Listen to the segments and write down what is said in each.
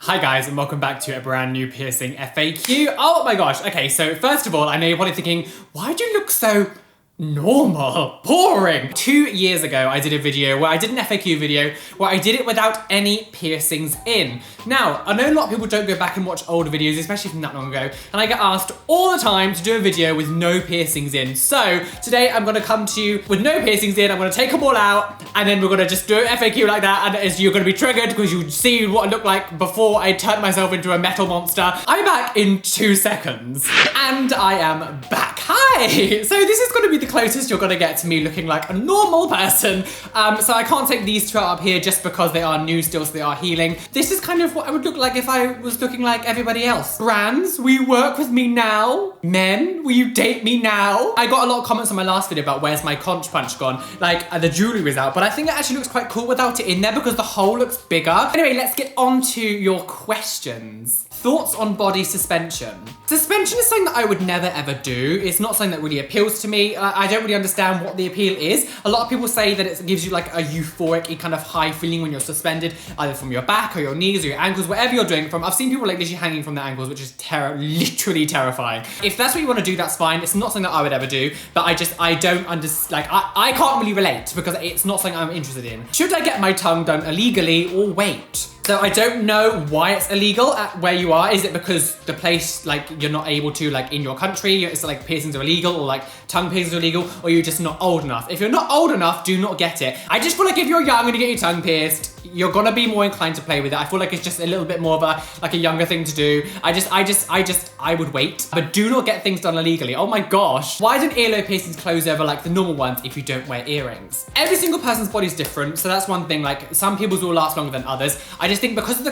Hi guys, and welcome back to a brand new piercing FAQ. Oh my gosh, okay, so first of all, I know you're probably thinking, why do you look so normal, boring? 2 years ago, I did a video where I did an FAQ video where I did it without any piercings in. Now, I know a lot of people don't go back and watch older videos, especially from that long ago, and I get asked all the time to do a video with no piercings in. So today I'm gonna come to you with no piercings in, I'm gonna take them all out, and then we're gonna just do an FAQ like that, and you're gonna be triggered because you see what I looked like before I turned myself into a metal monster. I'm back in 2 seconds, and I am back. Hi! So this is gonna be the closest you're gonna get to me looking like a normal person. So I can't take these two up here just because they are new still, so they are healing. This is kind of what I would look like if I was looking like everybody else. Brands, will you work with me now? Men, will you date me now? I got a lot of comments on my last video about where's my conch punch gone, like the jewelry was out, but I think it actually looks quite cool without it in there because the hole looks bigger. Anyway, let's get on to your questions. Thoughts on body suspension. Suspension is something that I would never ever do. It's not something that really appeals to me. I don't really understand what the appeal is. A lot of people say that it gives you like a euphoric kind of high feeling when you're suspended, either from your back or your knees or your ankles, whatever you're doing from. I've seen people like literally hanging from their ankles, which is literally terrifying. If that's what you want to do, that's fine. It's not something that I would ever do, but I don't understand, like I can't really relate because it's not something I'm interested in. Should I get my tongue done illegally or wait? So I don't know why it's illegal at where you are. Is it because the place, like, you're not able to, like, in your country, it's like piercings are illegal or like tongue piercings are illegal, or you're just not old enough? If you're not old enough, do not get it. I just feel like if you're young and you get your tongue pierced, you're gonna be more inclined to play with it. I feel like it's just a little bit more of a younger thing to do. I would wait, but do not get things done illegally. Oh my gosh. Why don't earlobe piercings close over like the normal ones if you don't wear earrings? Every single person's body is different, so that's one thing. Like, some people's will last longer than others. I just think because of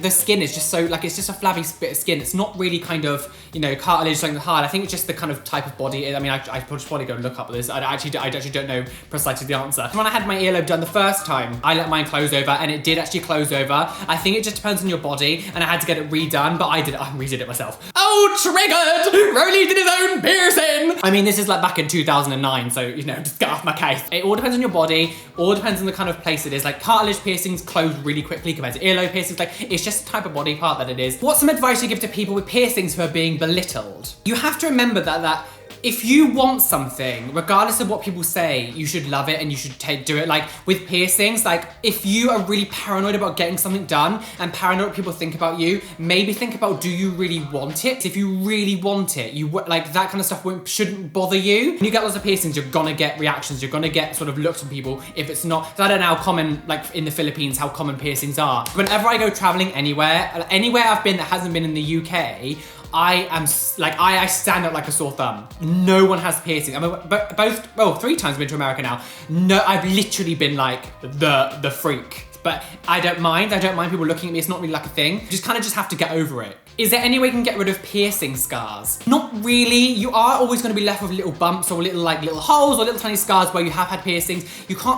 the skin is just so, like, it's just a flabby bit of skin. It's not really kind of, you know, cartilage, something hard. I think it's just the kind of type of body. I mean, I should probably go and look up this. I actually don't know precisely the answer. When I had my earlobe done the first time, I let mine close over, and it did actually close over. I think it just depends on your body, and I had to get it redone, but I redid it myself. Oh, triggered! Roly did his own piercing! I mean, this is like back in 2009, so, you know, just get off my case. It all depends on your body, all depends on the kind of place it is. Like, cartilage piercings close really quickly compared to earlobe piercings. Like, it's just the type of body part that it is. What's some advice you give to people with piercings who are being belittled? You have to remember that if you want something, regardless of what people say, you should love it and you should do it. Like with piercings, like if you are really paranoid about getting something done and paranoid what people think about you, maybe think about, do you really want it? If you really want it, like that kind of stuff shouldn't bother you. When you get lots of piercings, you're gonna get reactions, you're gonna get sort of looks from people if it's not. I don't know how common, like in the Philippines, how common piercings are. Whenever I go traveling anywhere I've been that hasn't been in the UK, I stand out like a sore thumb. No one has piercing. I mean, 3 times I've been to America now. No, I've literally been like the freak. But I don't mind people looking at me. It's not really like a thing. You just kind of have to get over it. Is there any way you can get rid of piercing scars? Not really. You are always going to be left with little bumps or little holes or little tiny scars where you have had piercings.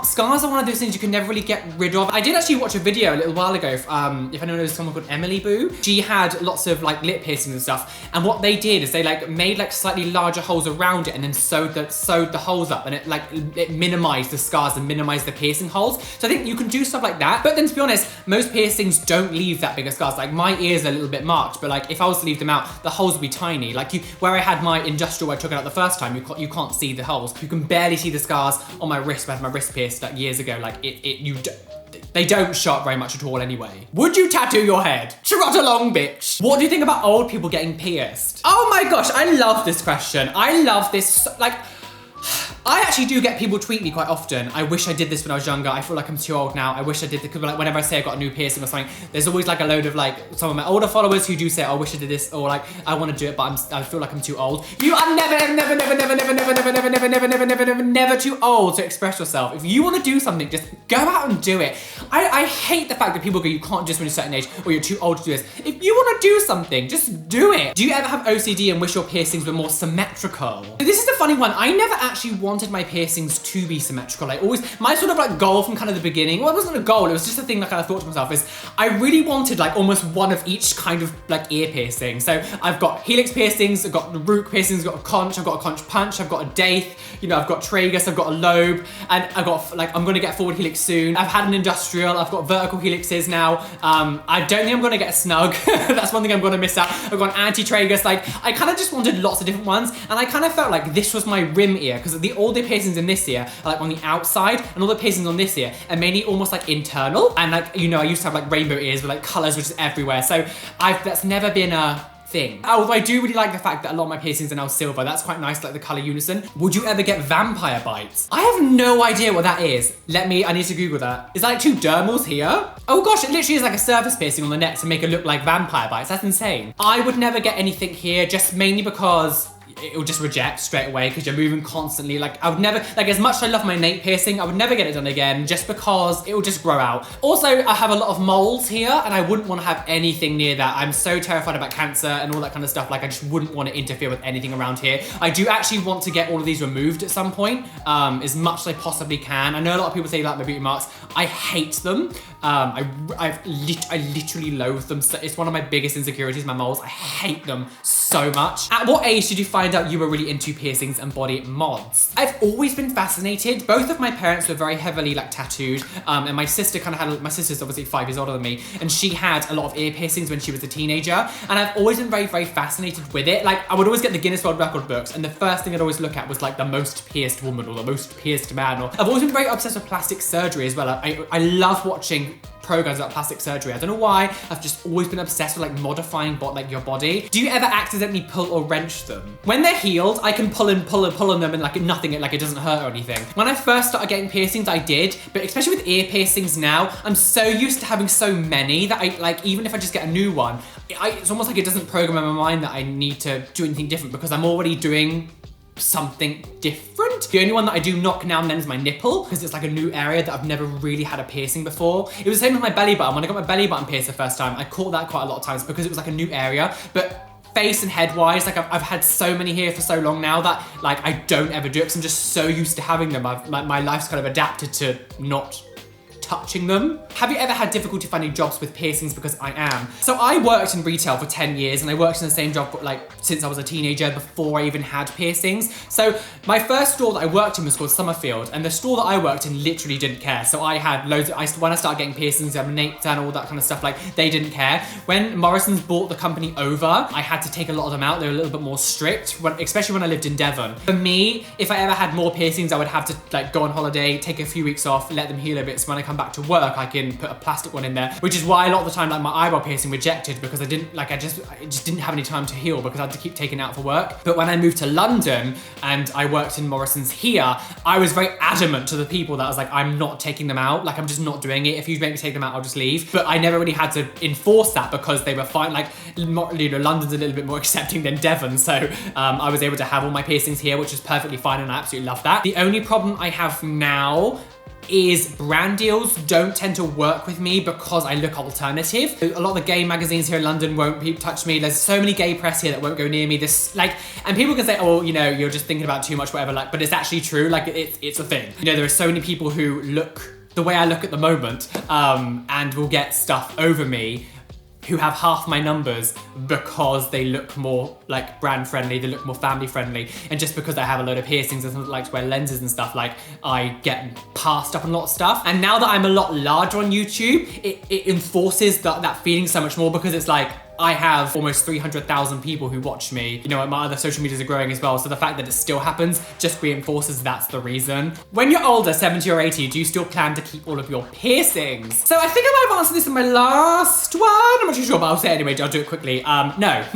Scars are one of those things you can never really get rid of. I did actually watch a video a little while ago, if anyone knows someone called Emily Boo. She had lots of like lip piercings and stuff. And what they did is they like made like slightly larger holes around it and then sewed the holes up, and it minimized the scars and minimized the piercing holes. So I think you can do stuff like that. But then, to be honest, most piercings don't leave that big of scars. Like my ears are a little bit marked, but like if I was to leave them out, the holes would be tiny. Like where I had my industrial, where I took it out the first time, you can't see the holes. You can barely see the scars on my wrist. I had my wrist pierced like years ago. Like they don't show up very much at all anyway. Would you tattoo your head? Trot along, bitch. What do you think about old people getting pierced? Oh my gosh, I love this question. I love this, like, I actually do get people tweet me quite often. I wish I did this when I was younger. I feel like I'm too old now. I wish I did this, because like whenever I say I got a new piercing or something, there's always like a load of like some of my older followers who do say, oh, I wish I did this, or like I want to do it, but I feel like I'm too old. You are never too old to express yourself. If you want to do something, just go out and do it. I hate the fact that people go, you can't just when you're a certain age, or you're too old to do this. If you want to do something, just do it. Do you ever have OCD and wish your piercings were more symmetrical? This is a funny one. I never actually wanted my piercings to be symmetrical. My sort of like goal from kind of the beginning, well, it wasn't a goal, it was just a thing that I thought to myself is, I really wanted like almost one of each kind of like ear piercing. So I've got helix piercings, I've got the root piercings, I've got a conch, I've got a conch punch, I've got a daith, you know, I've got tragus, I've got a lobe, and I've got like, I'm gonna get forward helix soon. I've had an industrial, I've got vertical helixes now. I don't think I'm gonna get a snug. That's one thing I'm gonna miss out. I've got an anti-tragus. Like, I kind of just wanted lots of different ones, and I kind of felt like this was my rim ear, because all the piercings in this ear are like on the outside, and all the piercings on this ear are mainly almost like internal. And like, you know, I used to have like rainbow ears with like colors which is everywhere. So that's never been a thing. Although I do really like the fact that a lot of my piercings are now silver. That's quite nice, like the color unison. Would you ever get vampire bites? I have no idea what that is. I need to Google that. Is that like two dermals here? Oh gosh, it literally is like a surface piercing on the neck to make it look like vampire bites. That's insane. I would never get anything here, just mainly because it will just reject straight away because you're moving constantly. Like, I would never, like, as much as I love my nape piercing, I would never get it done again just because it will just grow out. Also, I have a lot of moles here and I wouldn't want to have anything near that. I'm so terrified about cancer and all that kind of stuff. Like, I just wouldn't want to interfere with anything around here. I do actually want to get all of these removed at some point, as much as I possibly can. I know a lot of people say like my beauty marks. I hate them. I literally loathe them. So it's one of my biggest insecurities, my moles. I hate them so much. At what age did you find out you were really into piercings and body mods? I've always been fascinated. Both of my parents were very heavily like tattooed, and my sister kind of had, my sister's obviously 5 years older than me, and she had a lot of ear piercings when she was a teenager, and I've always been very, very fascinated with it. Like, I would always get the Guinness World Record books, and the first thing I'd always look at was like the most pierced woman or the most pierced man. Or I've always been very obsessed with plastic surgery as well. I love watching programs about plastic surgery. I don't know why, I've just always been obsessed with like modifying your body. Do you ever accidentally pull or wrench them? When they're healed, I can pull on them and like nothing, like it doesn't hurt or anything. When I first started getting piercings, I did, but especially with ear piercings now, I'm so used to having so many that I, like, even if I just get a new one, it's almost like it doesn't program in my mind that I need to do anything different because I'm already doing something different. The only one that I do knock now and then is my nipple, because it's like a new area that I've never really had a piercing before. It was the same with my belly button. When I got my belly button pierced the first time, I caught that quite a lot of times because it was like a new area. But face and head wise, like I've had so many here for so long now that like I don't ever do it because I'm just so used to having them. My life's kind of adapted to not touching them. Have you ever had difficulty finding jobs with piercings? Because I am. So I worked in retail for 10 years and I worked in the same job like since I was a teenager before I even had piercings. So my first store that I worked in was called Summerfield, and the store that I worked in literally didn't care. So I had loads of, when I started getting piercings, I had nape done, all that kind of stuff, like they didn't care. When Morrison's bought the company over, I had to take a lot of them out. They were a little bit more strict, especially when I lived in Devon. For me, if I ever had more piercings, I would have to like go on holiday, take a few weeks off, let them heal a bit. So when I come back to work, I can put a plastic one in there, which is why a lot of the time like my eyebrow piercing rejected because I just didn't have any time to heal because I had to keep taking it out for work. But when I moved to London and I worked in Morrison's here, I was very adamant to the people that I was like, I'm not taking them out. Like, I'm just not doing it. If you make me take them out, I'll just leave. But I never really had to enforce that because they were fine. Like, you know, London's a little bit more accepting than Devon. So I was able to have all my piercings here, which is perfectly fine. And I absolutely love that. The only problem I have now is brand deals don't tend to work with me because I look alternative. A lot of the gay magazines here in London won't touch me. There's so many gay press here that won't go near me. This, like, and people can say, oh, you know, you're just thinking about too much, whatever, like, but it's actually true. Like, it's a thing. You know, there are so many people who look the way I look at the moment, and will get stuff over me who have half my numbers because they look more like brand friendly, they look more family friendly, and just because I have a load of piercings and like to wear lenses and stuff, like I get passed up on a lot of stuff. And now that I'm a lot larger on YouTube, it enforces that feeling so much more because it's like, I have almost 300,000 people who watch me. You know, my other social medias are growing as well. So the fact that it still happens just reinforces that's the reason. When you're older, 70 or 80, do you still plan to keep all of your piercings? So I think I might have answered this in my last one. I'm not too sure, but I'll say it anyway. I'll do it quickly. No.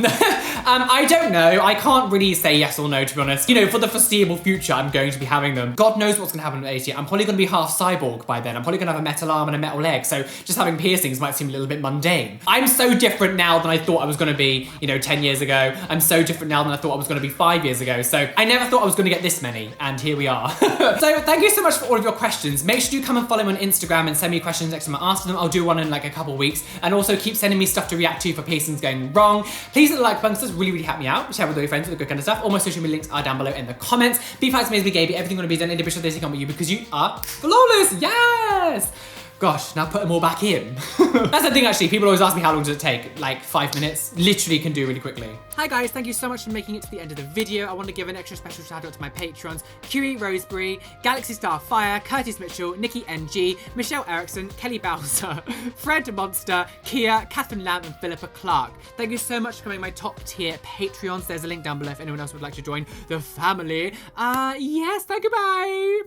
I don't know. I can't really say yes or no, to be honest. You know, for the foreseeable future, I'm going to be having them. God knows what's gonna happen at 80. I'm probably gonna be half cyborg by then. I'm probably gonna have a metal arm and a metal leg. So just having piercings might seem a little bit mundane. I'm so different now than I thought I was gonna be, you know, 10 years ago. I'm so different now than I thought I was gonna be 5 years ago. So I never thought I was gonna get this many, and here we are. So thank you so much for all of your questions. Make sure you come and follow me on Instagram and send me questions next time I answer them. I'll do one in like a couple weeks. And also keep sending me stuff to react to for piercings going wrong. Please hit the like button, subscribe really, really help me out. Share with all your friends, with the good kind of stuff. All my social media links are down below in the comments. Be fast, amazing, Gaby. Everything gonna be done in the official Daisy comment you because you are flawless. Yes! Gosh, now put them all back in. That's the thing actually, people always ask me how long does it take? Like 5 minutes, literally can do really quickly. Hi guys, thank you so much for making it to the end of the video. I want to give an extra special shout out to my patrons, Curie Roseberry, Galaxy Starfire, Curtis Mitchell, Nikki NG, Michelle Erickson, Kelly Bowser, Fred Monster, Kia, Catherine Lamb, and Philippa Clark. Thank you so much for becoming my top tier Patreons. There's a link down below if anyone else would like to join the family. Yes, thank you, bye.